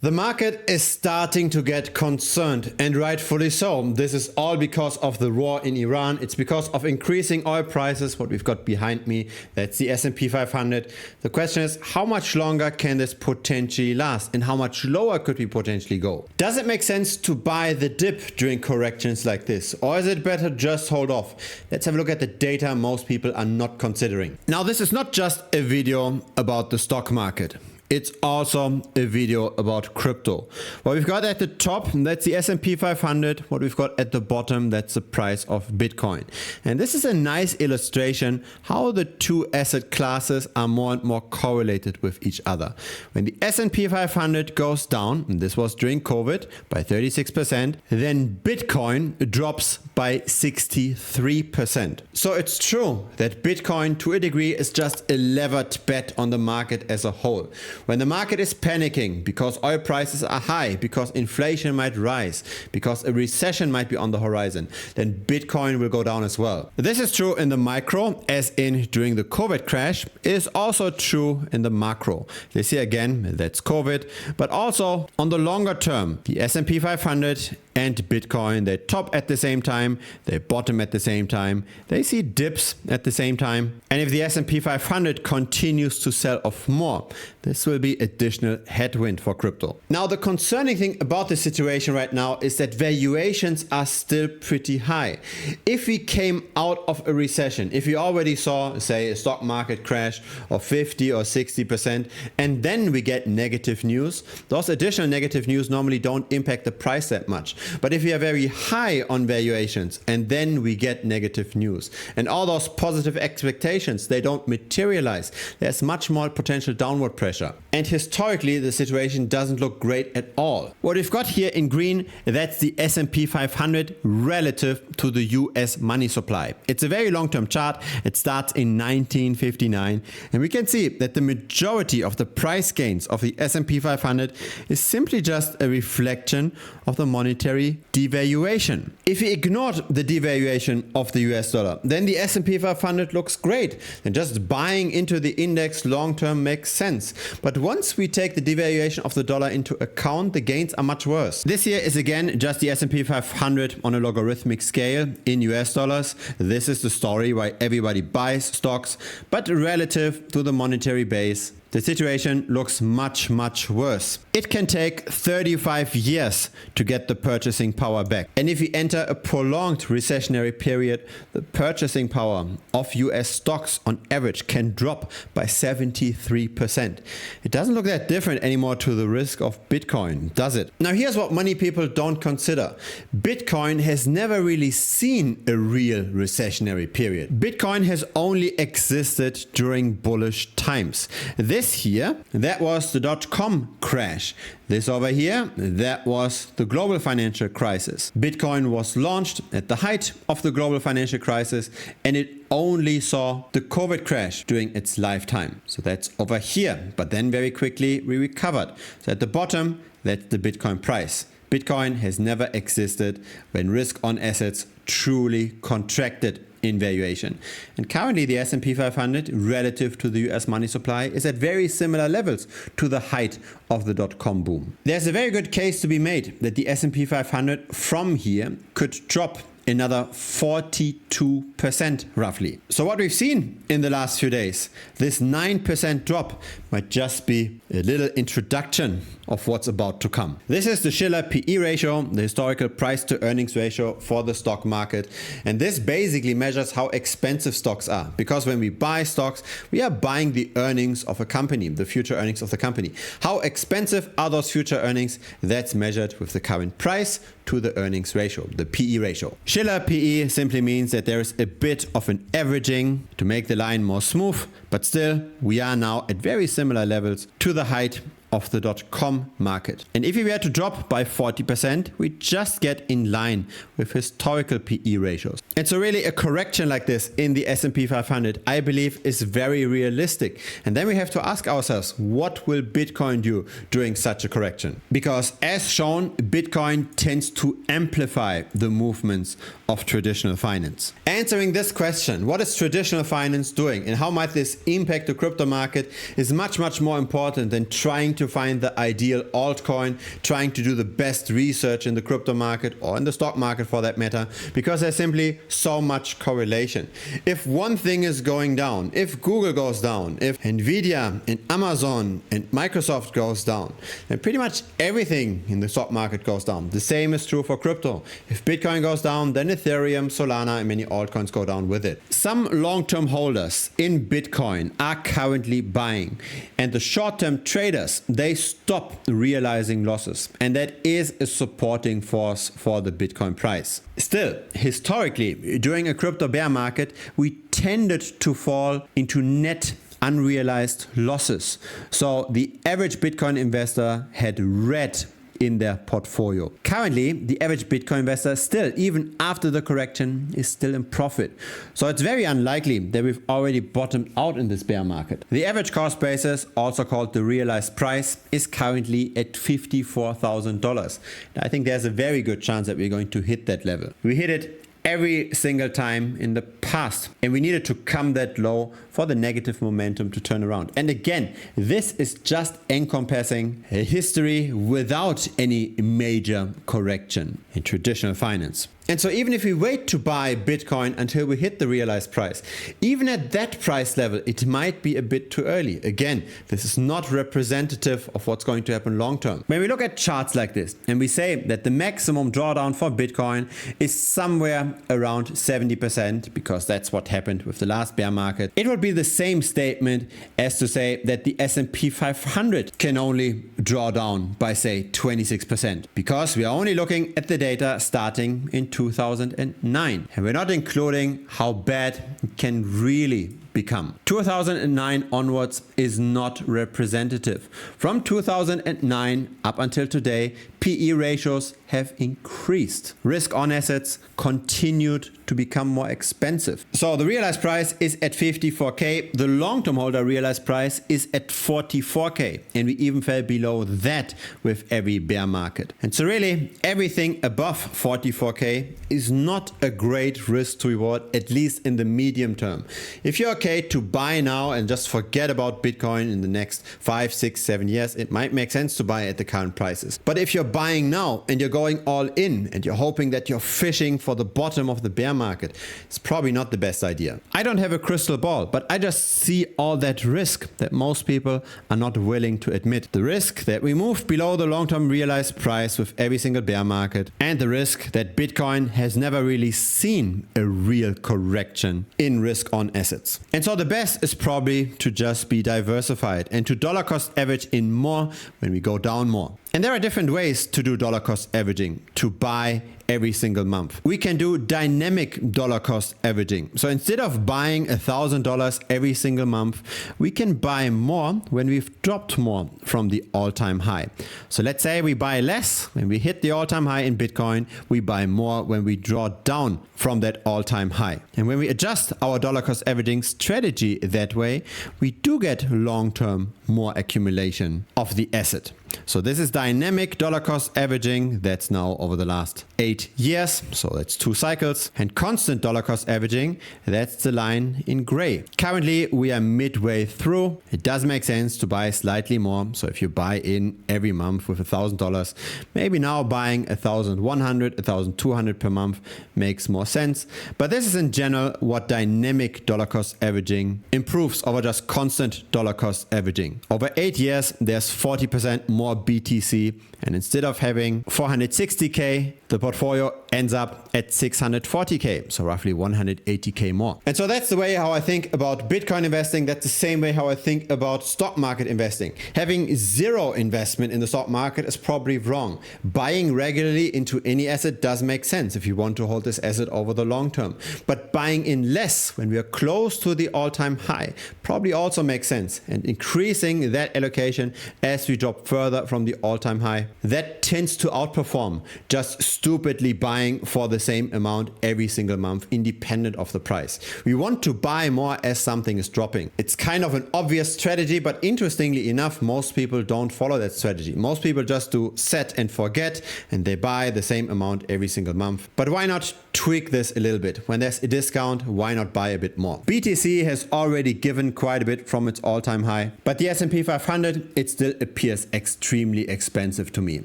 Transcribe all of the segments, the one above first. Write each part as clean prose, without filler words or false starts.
The market is starting to get concerned, and rightfully so. This is all because of the war in Iran. It's because of increasing oil prices. What we've got behind me, that's the S&P 500. The question is, how much longer can this potentially last, and how much lower could we potentially go? Does it make sense to buy the dip during corrections like this, or is it better just hold off? Let's have a look at the data most people are not considering. Now, this is not just a video about the stock market. It's also a video about crypto. What we've got at the top, that's the S&P 500. What we've got at the bottom, that's the price of Bitcoin. And this is a nice illustration how the two asset classes are more and more correlated with each other. When the S&P 500 goes down, and this was during COVID, by 36%, then Bitcoin drops by 63%. So it's true that Bitcoin, to a degree, is just a levered bet on the market as a whole. When the market is panicking because oil prices are high, because inflation might rise, because a recession might be on the horizon, then Bitcoin will go down as well. This is true in the micro, as in during the COVID crash. It is also true in the macro. This here again, that's COVID, but also on the longer term, the S&P 500 and Bitcoin, they top at the same time, they bottom at the same time, they see dips at the same time. And if the S&P 500 continues to sell off more, this will be additional headwind for crypto. Now, the concerning thing about the situation right now is that valuations are still pretty high. If we came out of a recession, if we already saw, say, a stock market crash of 50 or 60%, and then we get negative news, those additional negative news normally don't impact the price that much. But if we are very high on valuations and then we get negative news and all those positive expectations, they don't materialize, there's much more potential downward pressure. And historically, the situation doesn't look great at all. What we've got here in green, that's the S&P 500 relative to the US money supply. It's a very long-term chart. It starts in 1959, and we can see that the majority of the price gains of the S&P 500 is simply just a reflection of the monetary devaluation. If we ignored the devaluation of the US dollar, then the S&P 500 looks great, and just buying into the index long-term makes sense. But once we take the devaluation of the dollar into account, the gains are much worse. This here is again just the S&P 500 on a logarithmic scale in US dollars. This is the story why everybody buys stocks, but relative to the monetary base, the situation looks much, much worse. It can take 35 years to get the purchasing power back. And if we enter a prolonged recessionary period, the purchasing power of US stocks on average can drop by 73%. It doesn't look that different anymore to the risk of Bitcoin, does it? Now, here's what many people don't consider. Bitcoin has never really seen a real recessionary period. Bitcoin has only existed during bullish times. This here, that was the .com crash. This over here, that was the global financial crisis. Bitcoin was launched at the height of the global financial crisis, and it only saw the COVID crash during its lifetime. So that's over here, but then very quickly we recovered. So at the bottom, that's the Bitcoin price. Bitcoin has never existed when risk on assets truly contracted in valuation. And currently the S&P 500 relative to the US money supply is at very similar levels to the height of the .com boom. There's a very good case to be made that the S&P 500 from here could drop another 42% roughly. So what we've seen in the last few days, this 9% drop might just be a little introduction of what's about to come. This is the Shiller PE ratio, the historical price to earnings ratio for the stock market. And this basically measures how expensive stocks are. Because when we buy stocks, we are buying the earnings of a company, the future earnings of the company. How expensive are those future earnings? That's measured with the current price to the earnings ratio, the PE ratio. Shiller PE simply means that there is a bit of an averaging to make the line more smooth, but still we are now at very similar levels to the height of the .com market. And if we were to drop by 40%, we just get in line with historical PE ratios. And so really a correction like this in the S&P 500, I believe, is very realistic. And then we have to ask ourselves, what will Bitcoin do during such a correction? Because as shown, Bitcoin tends to amplify the movements of traditional finance. Answering this question, what is traditional finance doing and how might this impact the crypto market, is much, much more important than trying to to find the ideal altcoin, trying to do the best research in the crypto market or in the stock market for that matter, because there's simply so much correlation. If one thing is going down, if Google goes down, if Nvidia and Amazon and Microsoft goes down, then pretty much everything in the stock market goes down. The same is true for crypto. If Bitcoin goes down, then Ethereum, Solana and many altcoins go down with it. Some long-term holders in Bitcoin are currently buying, and the short-term traders, they stop realizing losses, and that is a supporting force for the Bitcoin price. Still, historically, during a crypto bear market, we tended to fall into net unrealized losses. So the average Bitcoin investor had red in their portfolio. Currently, the average Bitcoin investor still, even after the correction, is still in profit. So it's very unlikely that we've already bottomed out in this bear market. The average cost basis, also called the realized price, is currently at $54,000. I think there's a very good chance that we're going to hit that level. We hit it every single time in the past, and we needed to come that low for the negative momentum to turn around. And again, this is just encompassing history without any major correction in traditional finance. And so even if we wait to buy Bitcoin until we hit the realized price, even at that price level, it might be a bit too early. Again, this is not representative of what's going to happen long term. When we look at charts like this and we say that the maximum drawdown for Bitcoin is somewhere around 70%, because that's what happened with the last bear market, it would be the same statement as to say that the S&P 500 can only draw down by say 26%, because we are only looking at the data starting in 2009, and we're not including how bad it can really become. 2009 onwards is not representative. From 2009 up until today, PE ratios have increased. Risk on assets continued to become more expensive. So the realized price is at 54K. The long-term holder realized price is at 44K. And we even fell below that with every bear market. And so really everything above 44K is not a great risk to reward, at least in the medium term. If you're okay to buy now and just forget about Bitcoin in the next 5, 6, 7 years, it might make sense to buy at the current prices. But if you're buying now and you're going all in and you're hoping that you're fishing for the bottom of the bear market, it's probably not the best idea. I don't have a crystal ball, but I just see all that risk that most people are not willing to admit. The risk that we moved below the long-term realized price with every single bear market, and the risk that Bitcoin has never really seen a real correction in risk on assets. And so the best is probably to just be diversified and to dollar cost average in more when we go down more. And there are different ways to do dollar cost averaging, to buy every single month. We can do dynamic dollar cost averaging. So instead of buying $1,000 every single month, we can buy more when we've dropped more from the all-time high. So let's say we buy less when we hit the all-time high in Bitcoin, we buy more when we draw down from that all-time high. And when we adjust our dollar cost averaging strategy that way, we do get long-term more accumulation of the asset. So this is dynamic dollar cost averaging. That's now over the last 8 years. So that's 2 cycles. And constant dollar cost averaging, that's the line in gray. Currently, we are midway through. It does make sense to buy slightly more. So if you buy in every month with $1,000, maybe now buying $1,100, $1,200 per month makes more sense. But this is in general what dynamic dollar cost averaging improves over just constant dollar cost averaging. Over 8 years, there's 40% more BTC, and instead of having 460K, the portfolio ends up at 640K, so roughly 180K more. And so that's the way how I think about Bitcoin investing. That's the same way how I think about stock market investing. Having zero investment in the stock market is probably wrong. Buying regularly into any asset does make sense if you want to hold this asset over the long term. But buying in less when we are close to the all-time high probably also makes sense, and increasing that allocation as we drop further from the all-time high, that tends to outperform just stupidly buying buying for the same amount every single month, independent of the price. We want to buy more as something is dropping. It's kind of an obvious strategy, but interestingly enough, most people don't follow that strategy. Most people just do set and forget, and they buy the same amount every single month. But why not tweak this a little bit? When there's a discount, why not buy a bit more? BTC has already given quite a bit from its all-time high, but the S&P 500, it still appears extremely expensive to me.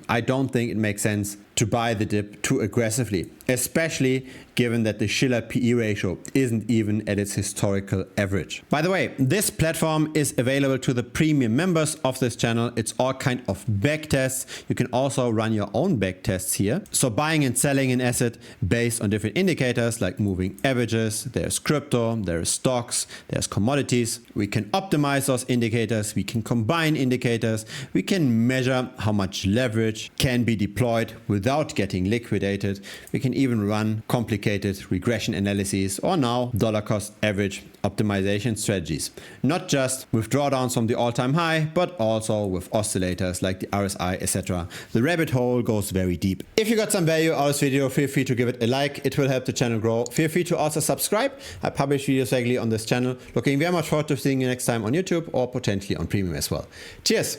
I don't think it makes sense to buy the dip too aggressively, especially given that the Shiller PE ratio isn't even at its historical average. By the way, this platform is available to the premium members of this channel. It's all kind of back tests. You can also run your own back tests here. So buying and selling an asset based on different indicators like moving averages, there's crypto, there's stocks, there's commodities. We can optimize those indicators. We can combine indicators. We can measure how much leverage can be deployed without getting liquidated. We can even run complicated regression analyses or now dollar cost average optimization strategies. Not just with drawdowns from the all-time high, but also with oscillators like the RSI, etc. The rabbit hole goes very deep. If you got some value out of this video, feel free to give it a like. It will help the channel grow. Feel free to also subscribe. I publish videos regularly on this channel. Looking very much forward to seeing you next time on YouTube or potentially on Premium as well. Cheers!